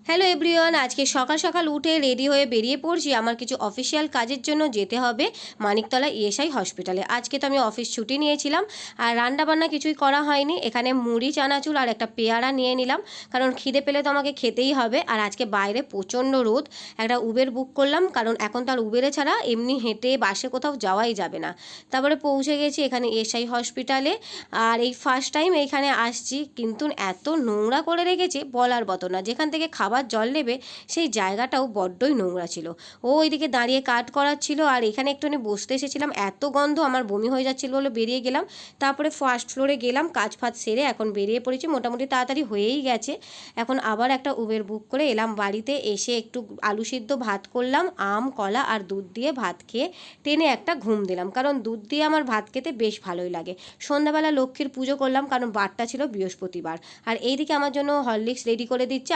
Hello everyone, আজকে সকাল সকাল উঠে রেডি হয়ে বেরিয়ে পড়ছি আমার কিছু অফিসিয়াল কাজের জন্য যেতে হবে মানিকতলা ইএসআই হসপিটালে। আজকে তো আমি অফিস ছুটি নিয়েছিলাম আর রান্নাবান্না কিছুই করা হয়নি। এখানে মুড়ি চানাচুর আর একটা পেয়ারা নিয়ে নিলাম, কারণ খিদে পেলে তো আমাকে খেতেই হবে। আর আজকে বাইরে প্রচণ্ড রোদ, একটা উবের বুক করলাম, কারণ এখন তো আর উবেরে ছাড়া এমনি হেঁটে বাসে কোথাও যাওয়াই যাবে না। তারপরে পৌঁছে গেছি এখানে ইএসআই হসপিটালে। আর এই ফার্স্ট টাইম এইখানে আসছি, কিন্তু এত নোংরা করে রেখেছে বলার মতো না। যেখান থেকে খাবার জল নেবে সেই জায়গাটাও বড্ডই নোংরা ছিল। ও ওইদিকে দাঁড়িয়ে কাট করাচ্ছিল আর এখানে একটুখানি বসতে এসেছিলাম, এত গন্ধ আমার বমি হয়ে যাচ্ছিল বলে বেরিয়ে গেলাম। তারপরে ফার্স্ট ফ্লোরে গেলাম, কাজ ফাজ সেরে এখন বেরিয়ে পড়েছি, মোটামুটি তাড়াতাড়ি হয়েই গেছে। এখন আবার একটা উবের বুক করে এলাম বাড়িতে। এসে একটু আলু সিদ্ধ ভাত করলাম, আম কলা আর দুধ দিয়ে ভাত খেয়ে টেনে একটা ঘুম দিলাম, কারণ দুধ দিয়ে আমার ভাত খেতে বেশ ভালোই লাগে। সন্ধ্যাবেলা লক্ষ্মীর পুজো করলাম, কারণ বারটা ছিল বৃহস্পতিবার। আর এইদিকে আমার জন্য হরলিক্স রেডি করে দিচ্ছে।